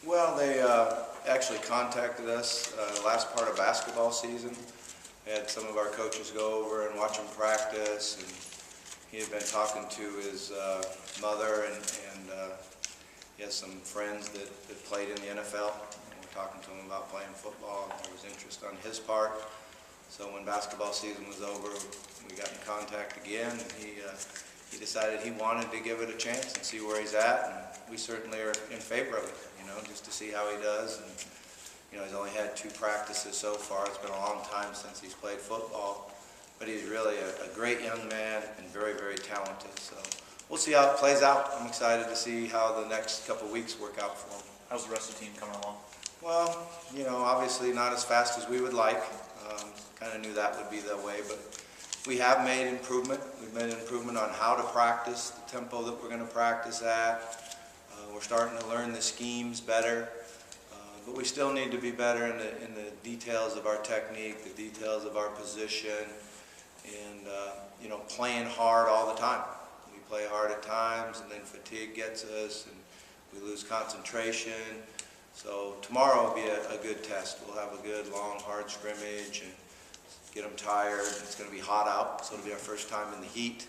Well, they actually contacted us last part of basketball season. We had some of our coaches go over and watch them practice, and he had been talking to his mother, and he has some friends that played in the NFL. And we're talking to him about playing football, and there was interest on his part. So when basketball season was over, we got in contact again, and he decided he wanted to give it a chance and see where he's at, and we certainly are in favor of it, just to see how he does. And he's only had 2 practices so far. It's been a long time since he's played football, but he's really a great young man and very, very talented. So we'll see how it plays out. I'm excited to see how the next couple weeks work out for him. How's the rest of the team coming along? Well, obviously not as fast as we would like. Kind of knew that would be the way, but we have made improvement. We've made an improvement on how to practice, the tempo that we're going to practice at. We're starting to learn the schemes better, but we still need to be better in the details of our technique, the details of our position, and playing hard all the time. We play hard at times, and then fatigue gets us, and we lose concentration. So tomorrow will be a good test. We'll have a good, long, hard scrimmage and get them tired. It's going to be hot out, so it'll be our first time in the heat,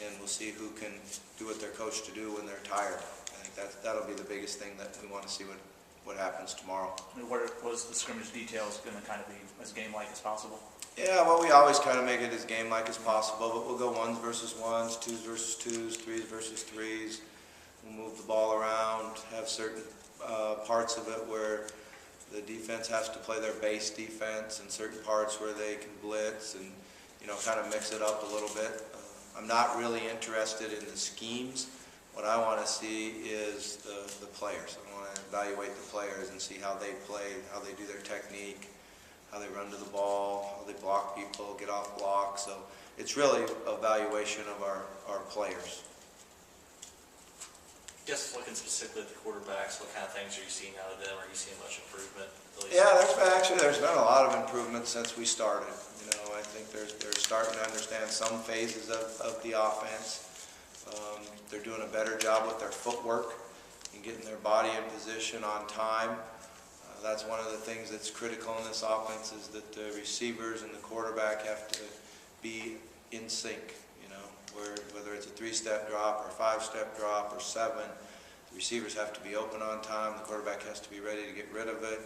and we'll see who can do what they're coached to do when they're tired. I think that'll be the biggest thing that we want to see what happens tomorrow. What is the scrimmage details going to kind of be as game-like as possible? Yeah, well, we always kind of make it as game-like as possible, but we'll go 1s versus 1s, 2s versus 2s, 3s versus 3s. We'll move the ball around, have certain parts of it where the defense has to play their base defense, and certain parts where they can blitz and kind of mix it up a little bit. I'm not really interested in the schemes. What I want to see is the players. I want to evaluate the players and see how they play, how they do their technique, how they run to the ball, how they block people, get off blocks. So it's really evaluation of our players. Just looking specifically at the quarterbacks, what kind of things are you seeing out of them? Are you seeing much improvement? Yeah, there's been a lot of improvement since we started. I think they're starting to understand some phases of the offense. They're doing a better job with their footwork and getting their body in position on time. That's one of the things that's critical in this offense, is that the receivers and the quarterback have to be in sync. Whether it's a 3-step drop or a 5-step drop or 7, the receivers have to be open on time. The quarterback has to be ready to get rid of it.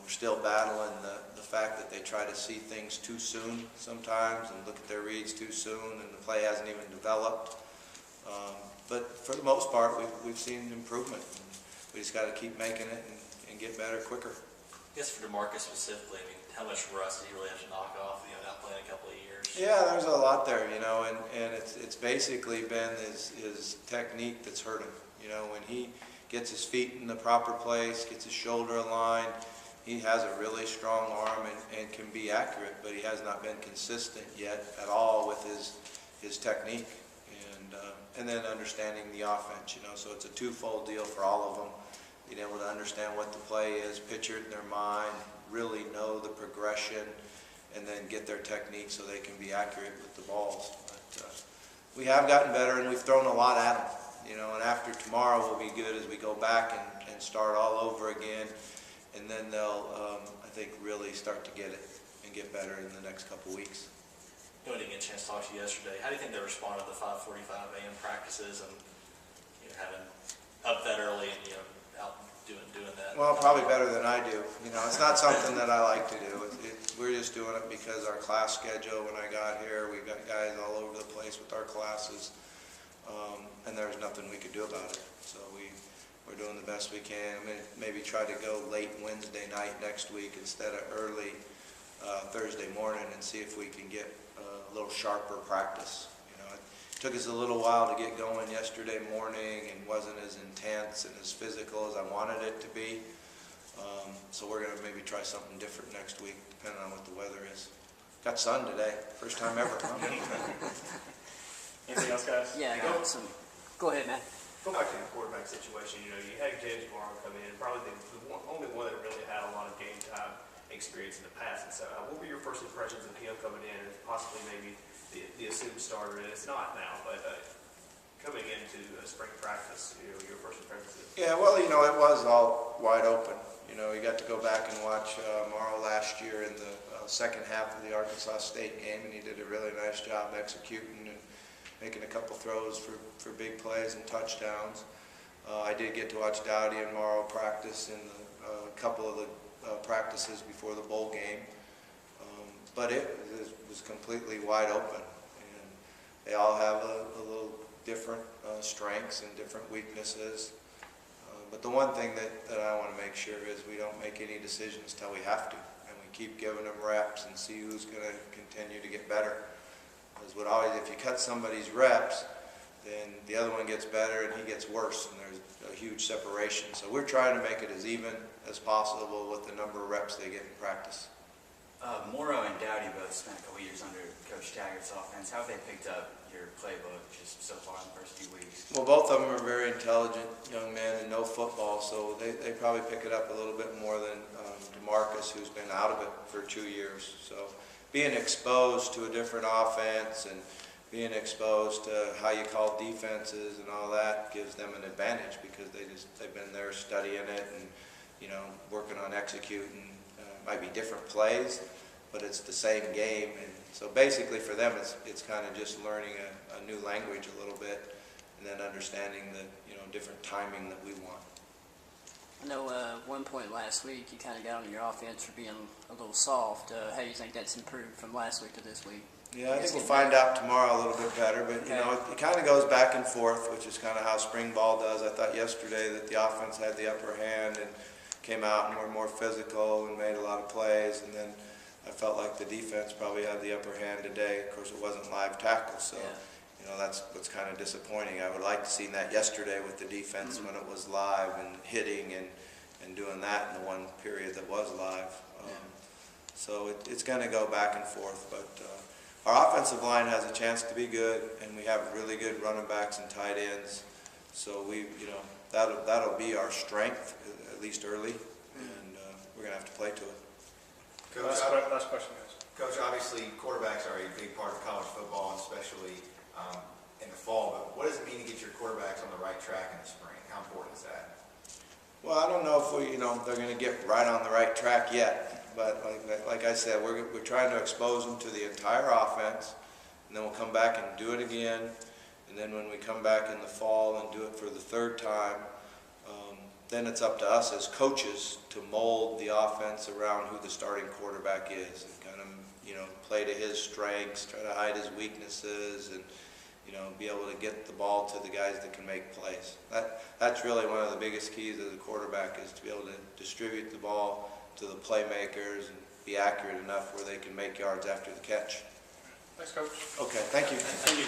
We're still battling the fact that they try to see things too soon sometimes and look at their reads too soon, and the play hasn't even developed. But for the most part, we've seen improvement. We just got to keep making it and get better quicker. I guess for DeMarcus specifically, how much rust do you really have to knock off, not playing a couple of years? Yeah, there's a lot there, and it's basically been his technique that's hurt him. When he gets his feet in the proper place, gets his shoulder aligned, he has a really strong arm and can be accurate, but he has not been consistent yet at all with his technique, and then understanding the offense. So it's a twofold deal for all of them. Being able to understand what the play is, picture it in their mind, really know the progression, and then get their technique so they can be accurate with the balls. But we have gotten better, and we've thrown a lot at them. And after tomorrow will be good as we go back and start all over again, and then they'll, I think, really start to get it and get better in the next couple weeks. I didn't get a chance to talk to you yesterday. How do you think they responded to the 5:45 a.m. practices and having up that early and out doing that? Well, probably better than I do. It's not something that I like to do. We're just doing it because our class schedule, when I got here, we've got guys all over the place with our classes, and there's nothing we could do about it. So we're doing the best we can. Maybe try to go late Wednesday night next week instead of early Thursday morning, and see if we can get a little sharper practice. It took us a little while to get going yesterday morning, and wasn't as intense and as physical as I wanted it to be. So we're going to maybe try something different next week, depending on what the weather is. Got sun today, first time ever. Anything else, guys? Yeah, go ahead, man. Go back to the quarterback situation. You had James Barr come in, probably the only one that really had a lot of game time experience in the past. And so, what were your first impressions of him coming in as possibly maybe the assumed starter? And it's not now, but coming into spring practice, your first impressions. Yeah, Yeah, well, you know, it was all wide open. You know, you got to go back and watch Morrow last year in the second half of the Arkansas State game, and he did a really nice job executing and making a couple throws for big plays and touchdowns. I did get to watch Dowdy and Morrow practice in a couple of the practices before the bowl game. But it was completely wide open, and they all have a little different strengths and different weaknesses. But the one thing that I want to make sure is we don't make any decisions till we have to, and we keep giving them reps and see who's going to continue to get better. Because if you cut somebody's reps, then the other one gets better and he gets worse, and there's a huge separation. So we're trying to make it as even as possible with the number of reps they get in practice. Morrow and Dowdy both spent a couple years under Coach Taggart's offense. How have they picked up your playbook just so far in the first few weeks? Well, both of them are very intelligent young men and know football, so they probably pick it up a little bit more than DeMarcus, who's been out of it for 2 years. So being exposed to a different offense and being exposed to how you call defenses and all that gives them an advantage, because they've been there studying it and, you know, working on executing. Might be different plays, but it's the same game. And so basically for them, it's kind of just learning a new language a little bit, and then understanding the, you know, different timing that we want. I know one point last week you kind of got on your offense for being a little soft. How do you think that's improved from last week to this week? Yeah, I think we'll find out tomorrow a little bit better, but you know, it kind of goes back and forth, which is kind of how spring ball does. I thought yesterday that the offense had the upper hand and came out and were more physical and made a lot of plays, and then I felt like the defense probably had the upper hand today. Of course, it wasn't live tackle, so you know, that's what's kind of disappointing. I would like to seen that yesterday with the defense when it was live and hitting and doing that in the one period that was live. So it's going to go back and forth, but our offensive line has a chance to be good, and we have really good running backs and tight ends. So you know, that'll be our strength, at least early, and we're going to have to play to it. Coach, Last question, guys. Coach, obviously quarterbacks are a big part of college football, and especially in the fall. But what does it mean to get your quarterbacks on the right track in the spring? How important is that? Well, I don't know if they're going to get right on the right track yet, but like I said, we're trying to expose them to the entire offense, and then we'll come back and do it again, and then when we come back in the fall and do it for the third time, then it's up to us as coaches to mold the offense around who the starting quarterback is, and kind of, you know, play to his strengths, try to hide his weaknesses, and, you know, be able to get the ball to the guys that can make plays. That's really one of the biggest keys as a quarterback, is to be able to distribute the ball to the playmakers and be accurate enough where they can make yards after the catch. Thanks, Coach. Okay, thank you. Thank you.